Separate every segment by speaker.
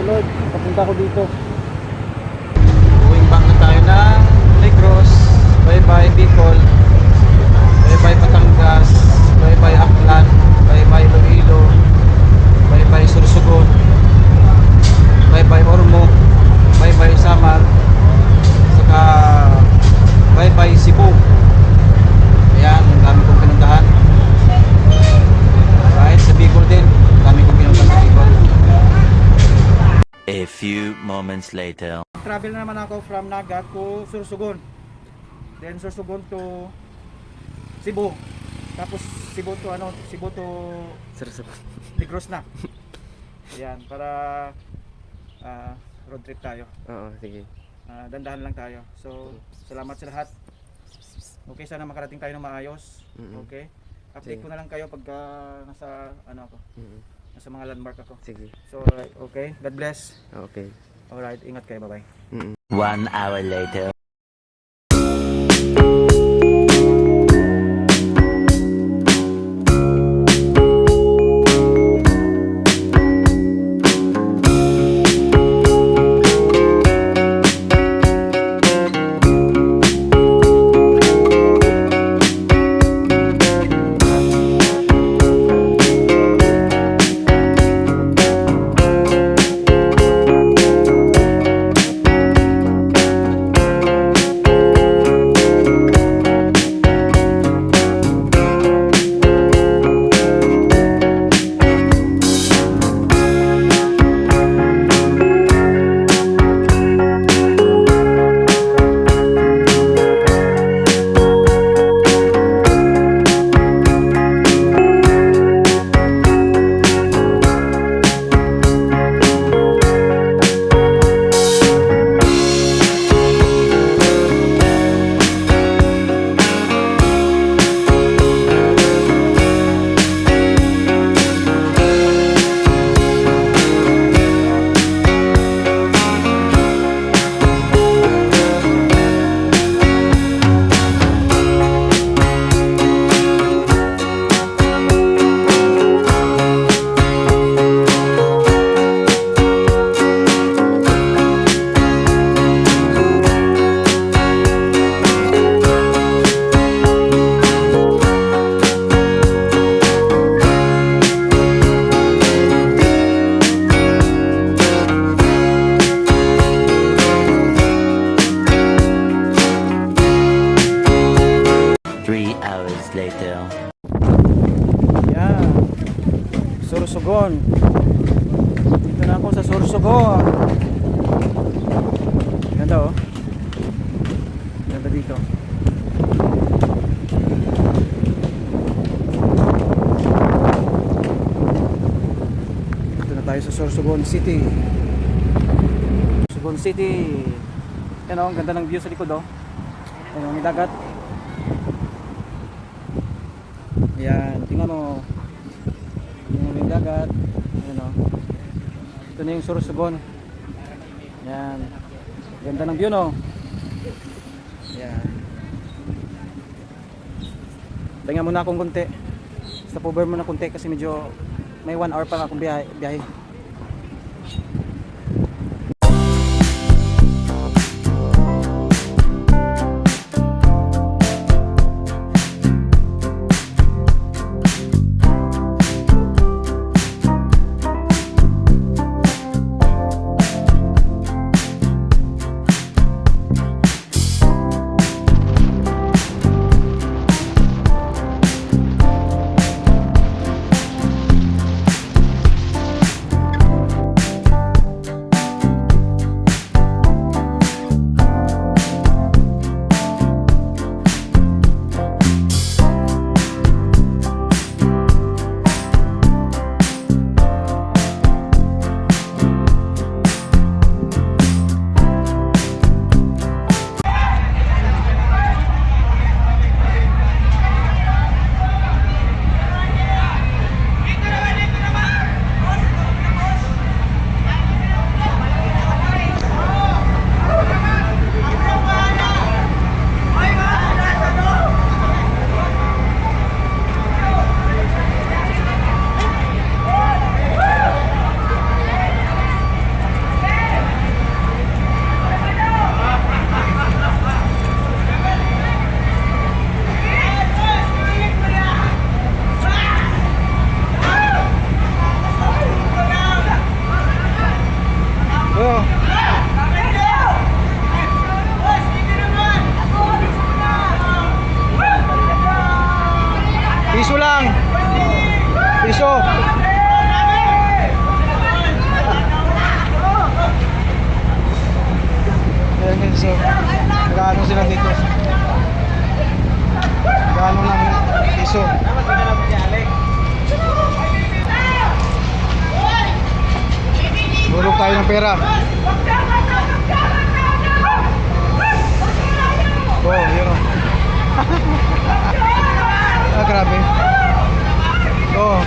Speaker 1: you Lord, papunta ko dito. Going back na tayo ng Negros. Bye bye Bicol, bye bye Batangas, bye bye Aklan, bye bye Iloilo, bye bye Sorsogon, bye bye Ormo, bye bye Samar, saka bye bye Cebu. Ayan, ang dami kong pinuntahan. Alright, sa Bicol din, ang dami kong pinuntahan sa Bicol.
Speaker 2: A few moments later.
Speaker 1: Travel na naman ako from Naga to Sorsogon. Then Sorsogon to Cebu. Tapos Cebu to Cebu to Negros na. Ayan, para road trip tayo.
Speaker 3: Oo, sige.
Speaker 1: Dandahan lang tayo. So, salamat sa lahat. Okay, sana makarating tayo ng maayos. Okay? Update
Speaker 3: Sige.
Speaker 1: ko na lang kayo pagka nasa ako. Nasa mga landmark ako.
Speaker 3: Sige.
Speaker 1: So, okay. God bless.
Speaker 3: Okay.
Speaker 1: Alright, ingat kayo. Bye-bye.
Speaker 2: 1 hour later.
Speaker 1: Sorsogon. Dito na ako sa Sorsogon. Ganda oh. Ganda dito. Dito na tayo sa Sorsogon City. Sorsogon City. Yan oh, ang ganda ng view sa likod oh. Yan oh, may dagat. Yan, tingnan mo. Yung dagat, yun o. Ito na yung Sorsogon. Yan. Ganda ng view no. Yan. Pahinga muna akong konti. Stop over muna konti kasi medyo may 1 hour pa akong biyahe. Piso. Ayan guys, so nag-ano sila dito. Nag-ano ng piso. Hulog tayo ng pera. Oh, yun o. Ah, grabe. Oh.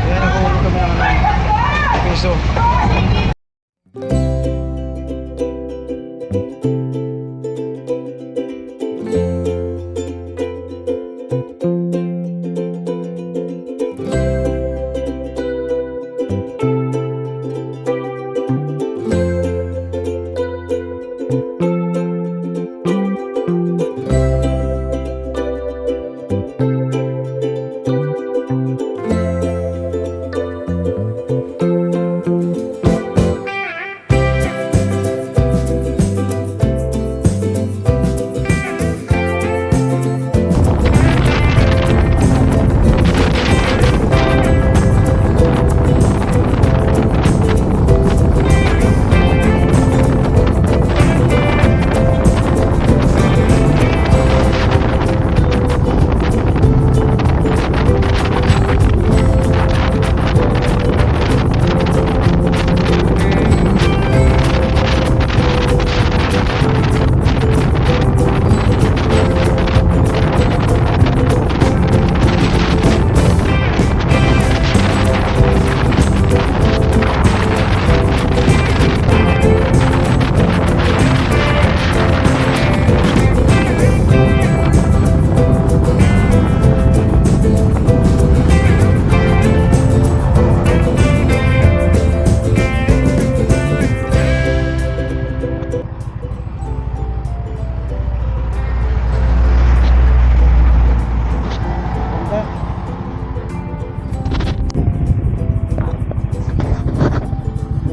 Speaker 1: Ayan, nakuhulog kami ng piso.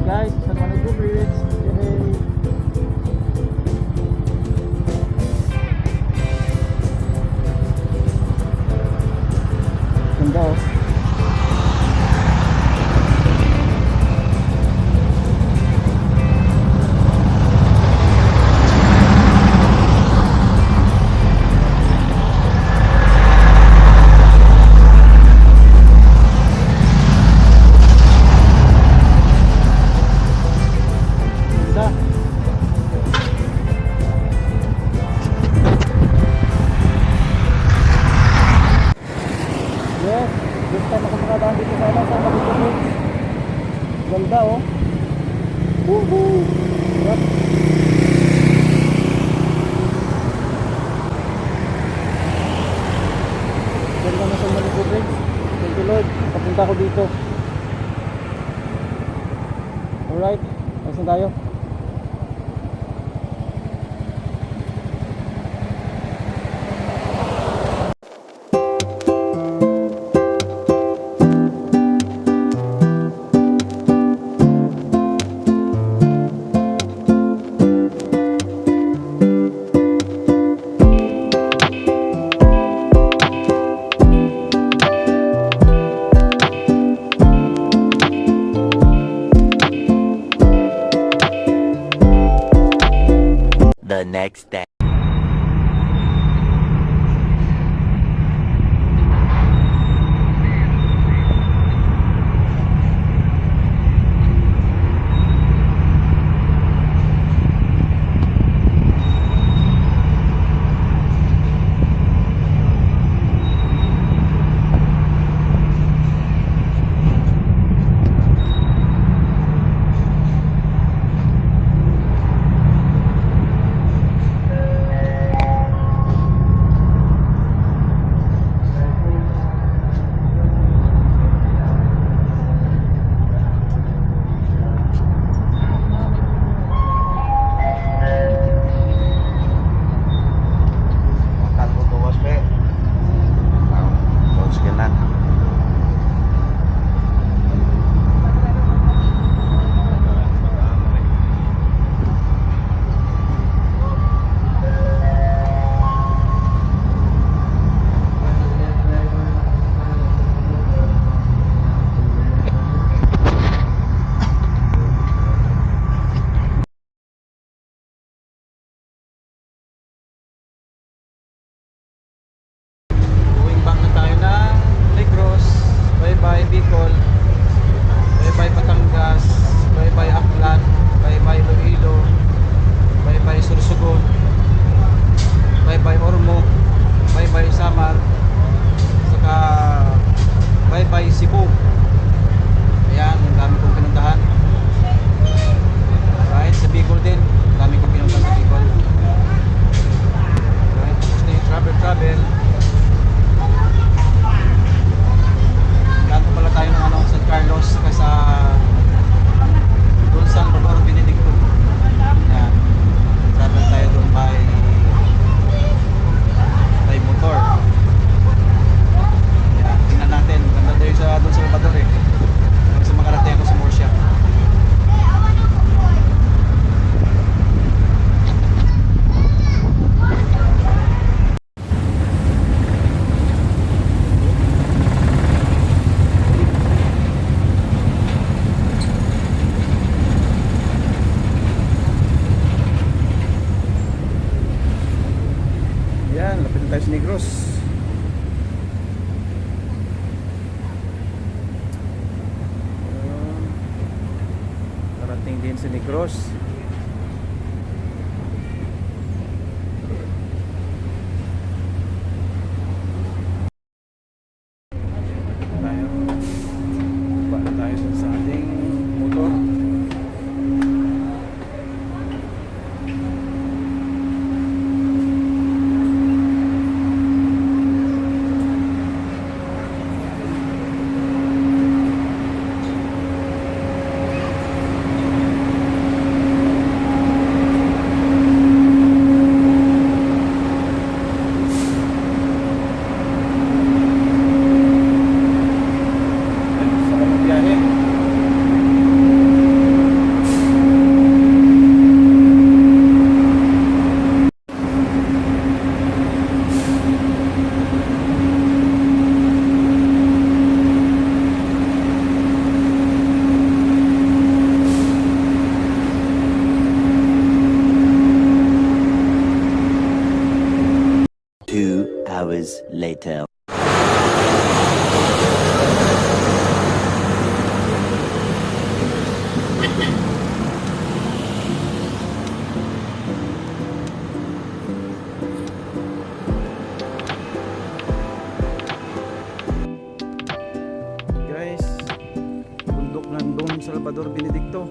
Speaker 1: Guys, San Juanico Bridge. Yay! Ganda oh. Ganda. Yes, first time ako makadaan dito sa San Juanico Bridge. Ganda oh. Woohoo! Yep. Ganda na San Juanico Bridge. Thank you Lord, papunta ko dito. Alright, ayos na tayo.
Speaker 2: The next day.
Speaker 1: Yan, lapit na tayo sa Negros. Parating din sa Negros. Tayo. Bala tayo sa ating motor. Biyahe.
Speaker 2: 2 hours later.
Speaker 1: Guys, bundok ng Don Salvador Benedicto.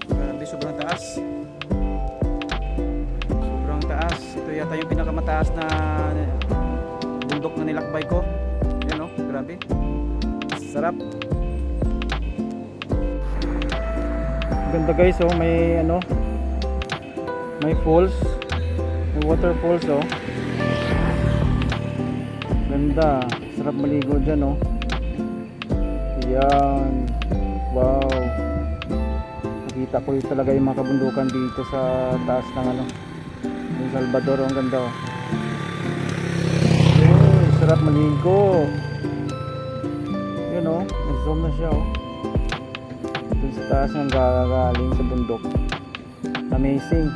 Speaker 1: Grabe, sobrang taas. Sobrang taas. Ito yata yung pinakamataas na bundok na nilakbay ko. Yan oh, grabe. Sarap. Ganda guys oh, may ano, may falls, may waterfalls oh. Ganda, sarap maligo dyan oh. Yan. Wow. Nakita ko yung talaga yung mga kabundukan dito sa taas ng ano, yung Salvador. Ang ganda oh. Uy, sarap maligo. Yun oh, nag-zoom na siya oh. Dun sa taas ng gagaling sa bundok. Amazing.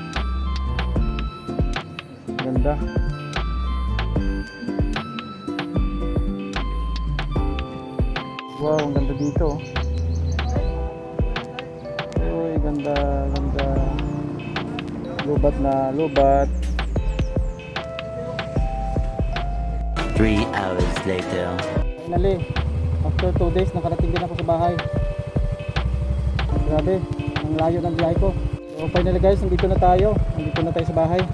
Speaker 1: Ganda. Wow, ang ganda dito. Uy, ganda, ganda. Lubat na, lubat.
Speaker 2: 3 hours later.
Speaker 1: Finally, after 2 days, nakarating din ako sa bahay. Grabe, ang layo ng biyahe ko. So finally guys, nandito na tayo. Nandito na tayo sa bahay.